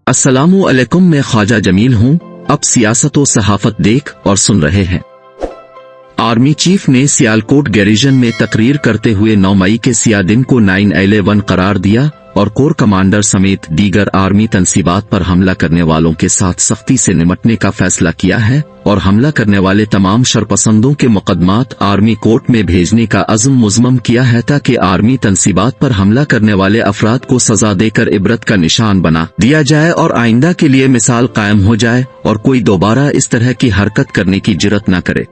अस्सलामु अलैकुम, मैं ख्वाजा जमील हूँ। अब सियासत व सहाफत देख और सुन रहे हैं। आर्मी चीफ ने सियालकोट गैरिजन में तकरीर करते हुए 9 मई के सिया दिन को 9/11 करार दिया और कोर कमांडर समेत दीगर आर्मी तंसीबात पर हमला करने वालों के साथ सख्ती से निपटने का फैसला किया है और हमला करने वाले तमाम शरपसंदों के मुकदमात आर्मी कोर्ट में भेजने का अज़्म मुज़म्मम किया है ताकि आर्मी तंसीबात पर हमला करने वाले अफराद को सजा देकर इबरत का निशान बना दिया जाए और आइंदा के लिए मिसाल कायम हो जाए और कोई दोबारा इस तरह की हरकत करने की जुर्रत न करे।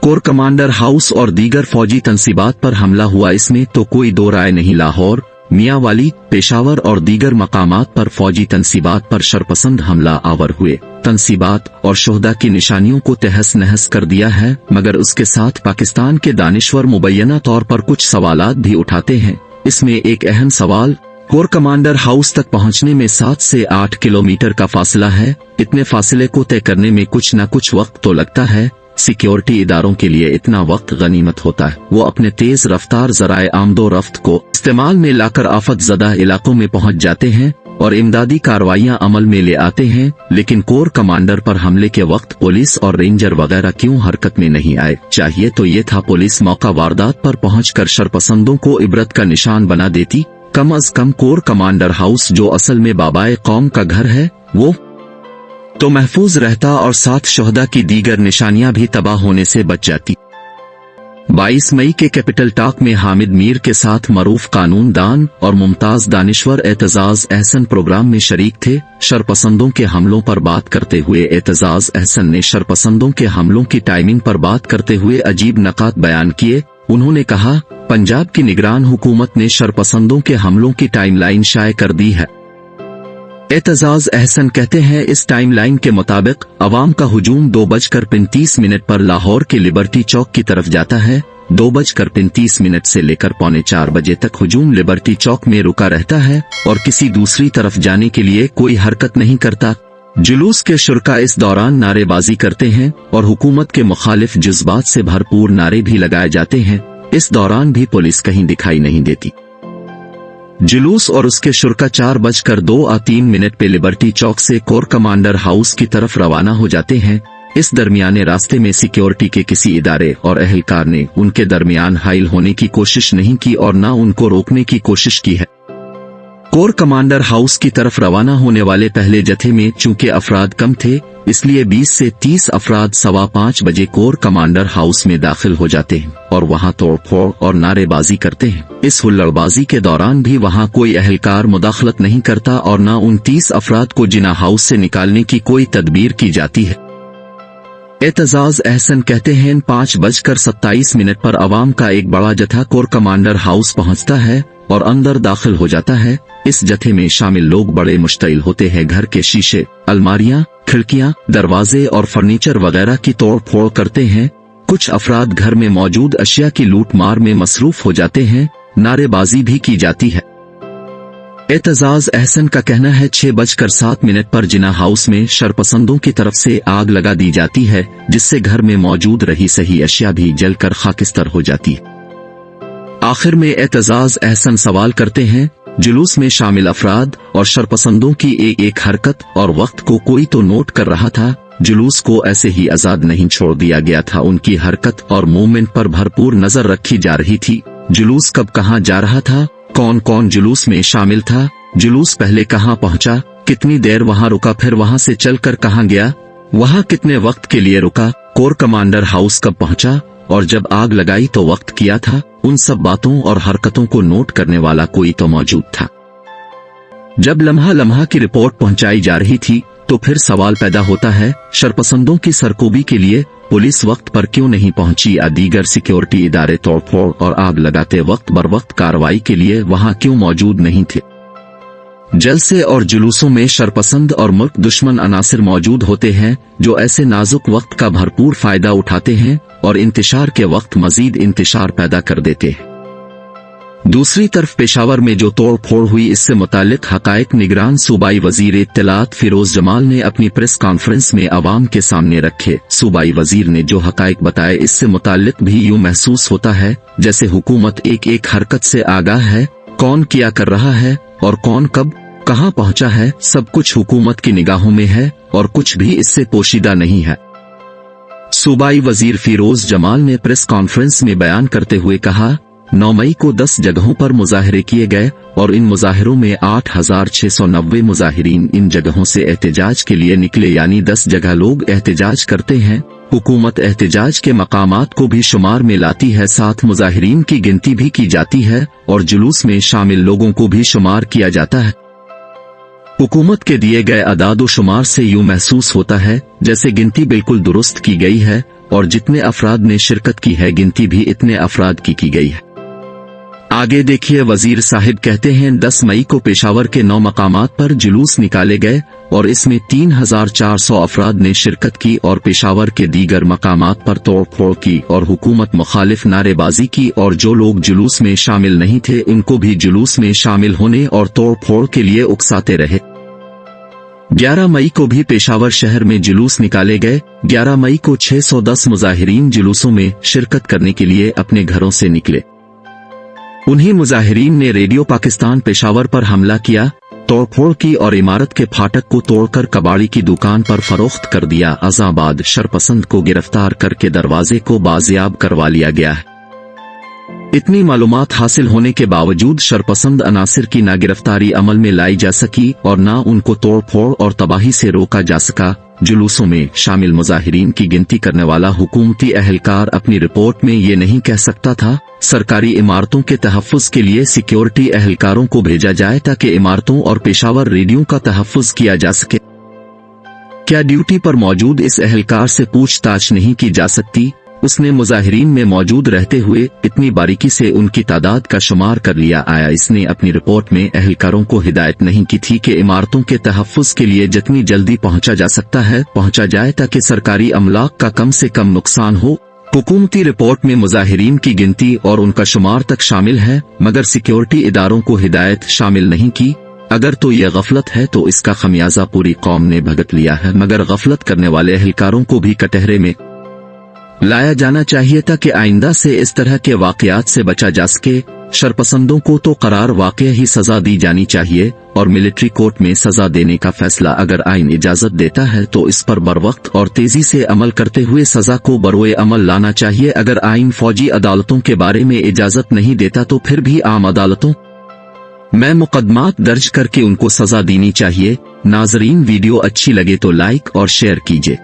कोर कमांडर हाउस और दीगर फौजी तंसीबात पर हमला हुआ, इसमें तो कोई दो राय नहीं। लाहौर, मियांवाली, पेशावर और दीगर मकामात पर फौजी तंसीबात पर शरपसंद हमला आवर हुए, तंसीबात और शोहदा की निशानियों को तहस नहस कर दिया है। मगर उसके साथ पाकिस्तान के दानिश्वर मुबैना तौर पर कुछ सवालात भी उठाते हैं। इसमें एक अहम सवाल, कोर कमांडर हाउस तक पहुंचने में 7 से 8 किलोमीटर का फासला है। इतने फासले को तय करने में कुछ न कुछ वक्त तो लगता है। सिक्योरिटी इदारों के लिए इतना वक्त गनीमत होता है। वो अपने तेज रफ्तार ज़राए आमदो रफ्त को इस्तेमाल में लाकर आफत ज़दा इलाकों में पहुंच जाते हैं और इमदादी कार्रवाइयां अमल में ले आते हैं। लेकिन कोर कमांडर पर हमले के वक्त पुलिस और रेंजर वगैरह क्यों हरकत में नहीं आए? चाहिए तो ये था पुलिस मौका वारदात पर पहुंचकर शरपसंदों को इबरत का निशान बना देती। कम अज कम कोर कमांडर हाउस, जो असल में बाबाए कौम का घर है, वो तो महफूज रहता और साथ शोहदा की दीगर निशानियां भी तबाह होने से बच जाती। 22 मई के कैपिटल टॉक में हामिद मीर के साथ मरूफ कानून दान और मुमताज दानिश्वर एतजाज अहसन प्रोग्राम में शरीक थे। शरपसंदों के हमलों पर बात करते हुए एतजाज अहसन ने शरपसंदों के हमलों की टाइमिंग पर बात करते हुए अजीब नकात बयान किए। उन्होंने कहा, पंजाब की निगरान हुकूमत ने शरपसंदों के हमलों की टाइमलाइन शाये कर दी है। एतजाज अहसन कहते हैं, इस टाइमलाइन के मुताबिक अवाम का हुजूम 2:35 पर लाहौर के लिबर्टी चौक की तरफ जाता है। 2:35 से लेकर 3:45 बजे तक हुजूम लिबर्टी चौक में रुका रहता है और किसी दूसरी तरफ जाने के लिए कोई हरकत नहीं करता। जुलूस के शुरका इस दौरान नारेबाजी करते हैं और हुकूमत के मुखालिफ जज्बात से भरपूर नारे भी लगाए जाते हैं। इस दौरान भी पुलिस कहीं दिखाई नहीं देती। जुलूस और उसके शुरका 4:02 पे लिबर्टी चौक से कोर कमांडर हाउस की तरफ रवाना हो जाते हैं। इस दरमियाने रास्ते में सिक्योरिटी के किसी इदारे और एहलकार ने उनके दरमियान हाइल होने की कोशिश नहीं की और न उनको रोकने की कोशिश की है। कोर कमांडर हाउस की तरफ रवाना होने वाले पहले जत्थे में चूंकि अफराद कम थे, इसलिए 20 से 30 अफराद 5:15 बजे कोर कमांडर हाउस में दाखिल हो जाते हैं और वहां तोड़फोड़ और नारेबाजी करते हैं। इस हुल्लड़बाजी के दौरान भी वहां कोई एहलकार मुदाखलत नहीं करता और न उन 30 अफराद को जिना हाउस से निकालने की कोई तदबीर की जाती है। एतजाज अहसन कहते हैं, 5:27 पर अवाम का एक बड़ा जत्था कोर कमांडर हाउस पहुंचता है और अंदर दाखिल हो जाता है। इस जत्थे में शामिल लोग बड़े मुश्तइल होते हैं। घर के शीशे, अलमारियां, खिड़कियां, दरवाजे और फर्नीचर वगैरह की तोड़ फोड़ करते हैं। कुछ अफराद घर में मौजूद अशिया की लूट मार में मसरूफ हो जाते हैं। नारेबाजी भी की जाती है। एतजाज अहसन का कहना है, 6:07 पर जिना हाउस में शरपसंदों की तरफ से आग लगा दी जाती है, जिससे घर में मौजूद रही सही अशिया भी जलकर खाकिस्तर हो जाती है। आखिर में एतजाज अहसन सवाल करते हैं, जुलूस में शामिल अफराद और शरपसंदों की एक हरकत और वक्त को कोई तो नोट कर रहा था। जुलूस को ऐसे ही आजाद नहीं छोड़ दिया गया था। उनकी हरकत और मूवमेंट पर भरपूर नजर रखी जा रही थी। जुलूस कब कहां जा रहा था, कौन कौन जुलूस में शामिल था, जुलूस पहले कहां पहुंचा, कितनी देर वहां रुका, फिर वहां से चलकर कहां गया, वहां कितने वक्त के लिए रुका, कोर कमांडर हाउस कब पहुंचा और जब आग लगाई तो वक्त किया था। उन सब बातों और हरकतों को नोट करने वाला कोई तो मौजूद था। जब लम्हा लम्हा की रिपोर्ट पहुंचाई जा रही थी तो फिर सवाल पैदा होता है, शरपसंदों की सरकोबी के लिए पुलिस वक्त पर क्यों नहीं पहुंची या दीगर सिक्योरिटी इदारे तोड़फोड़ और आग लगाते वक्त बर वक्त कार्रवाई के लिए वहां क्यों मौजूद नहीं थे? जलसे और जुलूसों में शरपसंद और मुल्क दुश्मन अनासिर मौजूद होते हैं जो ऐसे नाजुक वक्त का भरपूर फायदा उठाते हैं और इंतशार के वक्त मजीद इंतशार पैदा कर देते हैं। दूसरी तरफ पेशावर में जो तोड़ फोड़ हुई, इससे मुतालिक हकायक निगरान सूबाई वजीर इत्तलात फिरोज जमाल ने अपनी प्रेस कॉन्फ्रेंस में अवाम के सामने रखे। सूबाई वजीर ने जो हकायक बताए, इससे मुतालिक भी यूं महसूस होता है जैसे हुकूमत एक एक हरकत से आगाह है, कौन किया कर रहा है और कौन कब कहाँ पहुंचा है, सब कुछ हुकूमत की निगाहों में है और कुछ भी इससे पोशीदा नहीं है। सूबाई वजीर फिरोज जमाल ने प्रेस कॉन्फ्रेंस में बयान करते हुए कहा, 9 मई को 10 जगहों पर मुजाहरे किए गए और इन मुजाहिरों में 8,690 मुजाहिरीन इन जगहों से एहतजाज के लिए निकले, यानी 10 जगह लोग एहतजाज करते हैं। हुकूमत एहतजाज के मकामात को भी शुमार में लाती है, साथ मुजाहिरीन की गिनती भी की जाती है और जुलूस में शामिल लोगों को भी शुमार किया जाता है। हुकूमत के दिए गए अदाद शुमार से यूं महसूस होता है जैसे गिनती बिल्कुल दुरुस्त की गई है और जितने अफराद ने शिरकत की है गिनती भी इतने अफराद की गई है। आगे देखिए, वजीर साहिब कहते हैं 10 मई को पेशावर के 9 मकामात पर जुलूस निकाले गए और इसमें 3,400 अफराद ने शिरकत की और पेशावर के दीगर मकामात पर तोड़ फोड़ की और हुकूमत मुखालिफ नारेबाजी की और जो लोग जुलूस में शामिल नहीं थे उनको भी जुलूस में शामिल होने और तोड़ फोड़ के लिए उकसाते रहे। 11 मई को भी पेशावर शहर में जुलूस निकाले गए। 11 मई को 610 मुजाहिरीन जुलूसों में शिरकत करने के लिए अपने घरों से निकले। उन्हीं मुजाहिरीन ने रेडियो पाकिस्तान पेशावर पर हमला किया, तोड़फोड़ की और इमारत के फाटक को तोड़कर कबाड़ी की दुकान पर फरोख्त कर दिया। अज़ाबाद शरपसंद को गिरफ्तार करके दरवाजे को बाजियाब करवा लिया गया है। इतनी मालूमात हासिल होने के बावजूद शरपसंद अनासिर की ना गिरफ्तारी अमल में लाई जा सकी और ना उनको तोड़फोड़ और तबाही से रोका जा सका। जुलूसों में शामिल मुजाहिरीन की गिनती करने वाला हुकूमती अहलकार अपनी रिपोर्ट में ये नहीं कह सकता था सरकारी इमारतों के तहफ़्फ़ुज़ के लिए सिक्योरिटी अहलकारों को भेजा जाए ताकि इमारतों और पेशावर रेडियो का तहफ़्फ़ुज़ किया जा सके? क्या ड्यूटी पर मौजूद इस अहलकार से पूछताछ नहीं की जा सकती? उसने मुजाहिरीन में मौजूद रहते हुए इतनी बारीकी से उनकी तादाद का शुमार कर लिया। आया इसने अपनी रिपोर्ट में अहलकारों को हिदायत नहीं की थी कि इमारतों के तहफ़्फ़ुज़ के लिए जितनी जल्दी पहुंचा जा सकता है पहुंचा जाए ताकि सरकारी अमलाक का कम से कम नुकसान हो? हुकूमती रिपोर्ट में मुजाहिरीन की गिनती और उनका शुमार तक शामिल है मगर सिक्योरिटी इदारों को हिदायत शामिल नहीं की। अगर तो यह गफलत है तो इसका खमियाजा पूरी कौम ने भुगत लिया है, मगर गफलत करने वाले अहलकारों को भी कटहरे में लाया जाना चाहिए ताकि आइंदा से इस तरह के वाकयात से बचा जा सके। शरपसंदों को तो करार वाक़या ही सजा दी जानी चाहिए और मिलिट्री कोर्ट में सजा देने का फैसला अगर आइन इजाजत देता है तो इस पर बरवक्त और तेजी से अमल करते हुए सजा को बरोए अमल लाना चाहिए। अगर आइन फौजी अदालतों के बारे में इजाजत नहीं देता तो फिर भी आम अदालतों में मुकदमात दर्ज करके उनको सजा देनी चाहिए। नाजरीन, वीडियो अच्छी लगे तो लाइक और शेयर कीजिए।